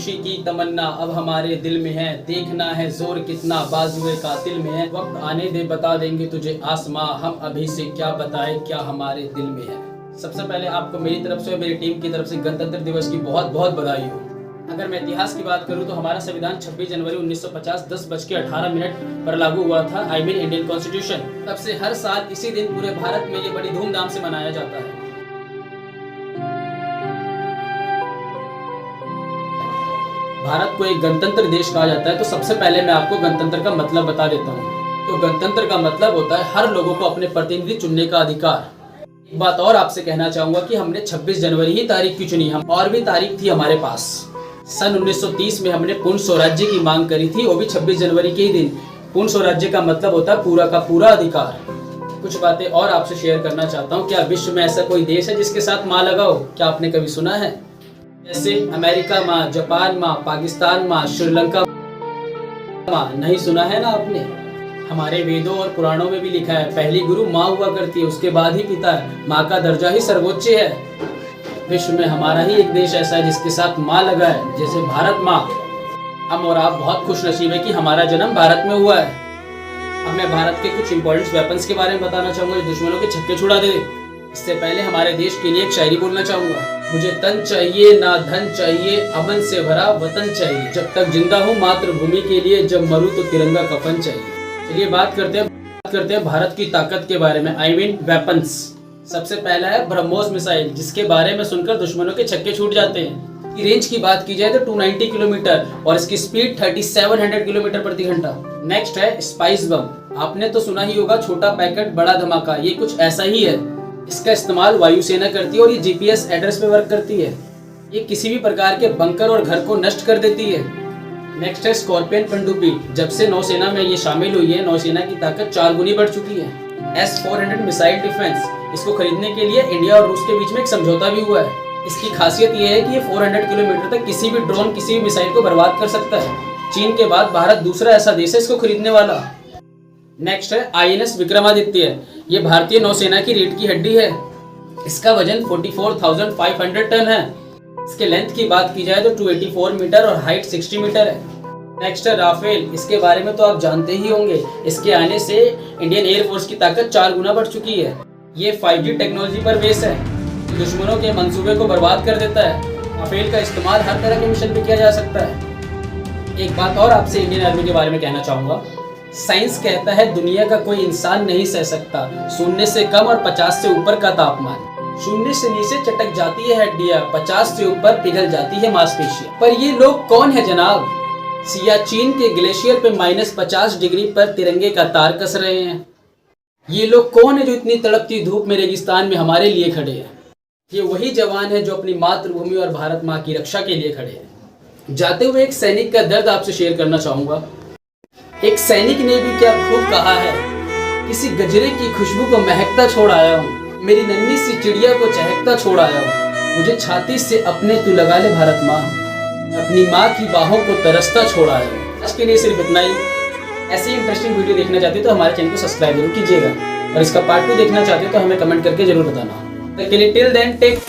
खुशी की तमन्ना अब हमारे दिल में है, देखना है जोर कितना बाजुए कातिल में है। वक्त आने दे बता देंगे तुझे आसमां, हम अभी से क्या बताएं क्या हमारे दिल में है। सबसे पहले आपको मेरी तरफ से और मेरी टीम की तरफ से गणतंत्र दिवस की बहुत बहुत बधाई हो। अगर मैं इतिहास की बात करूं तो हमारा संविधान 26 जनवरी 1950 10:18 पर लागू हुआ था। I mean Indian constitution. तब से हर साल इसी दिन पूरे भारत में ये बड़ी धूमधाम से मनाया जाता है। भारत को एक गणतंत्र देश कहा जाता है, तो सबसे पहले मैं आपको गणतंत्र का मतलब बता देता हूँ। तो गणतंत्र का मतलब होता है हर लोगों को अपने प्रतिनिधि चुनने का अधिकार। एक बात और आपसे कहना चाहूंगा कि हमने 26 जनवरी ही तारीख क्यों चुनी, हम और भी तारीख थी हमारे पास। सन 1930 में हमने पूर्ण स्वराज्य की मांग करी थी, वो भी 26 जनवरी के ही दिन। पूर्ण स्वराज्य का मतलब होता है पूरा का पूरा अधिकार। कुछ बातें और आपसे शेयर करना चाहता हूँ। क्या विश्व में ऐसा कोई देश है जिसके साथ माँ लगाओ? क्या आपने कभी सुना है? जैसे अमेरिका माँ, जापान माँ, पाकिस्तान माँ, श्रीलंका माँ, नहीं सुना है ना आपने? हमारे वेदों और पुराणों में भी लिखा है पहली गुरु माँ हुआ करती है, उसके बाद ही पिता है। माँ का दर्जा ही सर्वोच्च है। विश्व में हमारा ही एक देश ऐसा है जिसके साथ माँ लगा है, जैसे भारत माँ। हम और आप बहुत खुश नसीब है कि हमारा जन्म भारत में हुआ है। अब मैं भारत के कुछ इंपॉर्टेंट वेपन्स के बारे में बताना चाहूंगा जो दुश्मनों के छक्के छुड़ा दे। इससे पहले हमारे देश के लिए एक शायरी बोलना चाहूंगा। मुझे तन चाहिए ना धन चाहिए, अमन से भरा वतन चाहिए। जब तक जिंदा हूँ मातृभूमि के लिए, जब मरूं तो तिरंगा कफन चाहिए। चलिए बात करते हैं भारत की ताकत के बारे में। I mean weapons. सबसे पहला है ब्रह्मोस मिसाइल, जिसके बारे में सुनकर दुश्मनों के छक्के छूट जाते हैं। रेंज की बात की जाए तो 290 किलोमीटर और इसकी स्पीड 3700 किलोमीटर प्रति घंटा। नेक्स्ट है स्पाइस बम। आपने तो सुना ही होगा, छोटा पैकेट बड़ा धमाका। ये कुछ ऐसा ही है। इसका इस्तेमाल वायुसेना करती है और ये जीपीएस एड्रेस पे वर्क करती है। ये किसी भी प्रकार के बंकर और घर को नष्ट कर देती है। नेक्स्ट है स्कॉर्पियन पनडुब्बी। जब से नौसेना में ये शामिल हुई है, नौसेना की ताकत 4 गुनी बढ़ चुकी है। S-400 मिसाइल डिफेंस, इसको खरीदने के लिए इंडिया और रूस के बीच में एक समझौता भी हुआ है। इसकी खासियत ये है कि ये 400 किलोमीटर तक किसी भी ड्रोन, किसी भी मिसाइल को बर्बाद कर सकता है। चीन के बाद भारत दूसरा ऐसा देश है इसको खरीदने वाला। नेक्स्ट है INS विक्रमादित्य। ये भारतीय नौसेना की रीढ़ की हड्डी है। इसका वजन 44,500 टन है। इसके लेंथ की बात की जाए तो 284 मीटर और हाइट 60 मीटर है। नेक्स्ट है राफेल। इसके बारे में तो आप जानते ही होंगे। इसके आने से इंडियन एयरफोर्स की ताकत 4 गुना बढ़ चुकी है। ये 5G टेक्नोलॉजी पर बेस है, दुश्मनों के मंसूबे को बर्बाद कर देता है। राफेल का इस्तेमाल हर तरह के मिशन में किया जा सकता है। एक बात और आपसे इंडियन आर्मी के बारे में कहना चाहूंगा। साइंस कहता है दुनिया का कोई इंसान नहीं सह सकता 0 से कम और 50 से ऊपर का तापमान। 0 से नीचे चटक जाती है हड्डियां, 50 से ऊपर पिघल जाती है मांसपेशियां। पर ये लोग कौन है जनाब? सियाचिन के ग्लेशियर पे -50 डिग्री पर तिरंगे का तार कस रहे हैं। ये लोग कौन है जो इतनी तड़पती धूप में रेगिस्तान में हमारे लिए खड़े हैं? ये वही जवान है जो अपनी मातृभूमि और भारत माँ की रक्षा के लिए खड़े हैं। जाते हुए एक सैनिक का दर्द आपसे शेयर करना चाहूंगा। एक सैनिक ने भी क्या खूब कहा है, किसी गजरे की खुशबू को महकता छोड़ आया हूँ, मेरी नन्ही सी चिड़िया को चहकता छोड़ आया हूँ। मुझे छाती से अपने तू लगा ले भारत माँ, अपनी माँ की बाहों को तरसता छोड़ आया हूँ। आज के लिए सिर्फ इतना ही। ऐसी इंटरेस्टिंग वीडियो देखना चाहते हो तो हमारे चैनल को सब्सक्राइब जरूर कीजिएगा और इसका पार्ट 2 देखना चाहते हो तो हमें कमेंट करके जरूर बताना। तब के लिए टिल देन टेक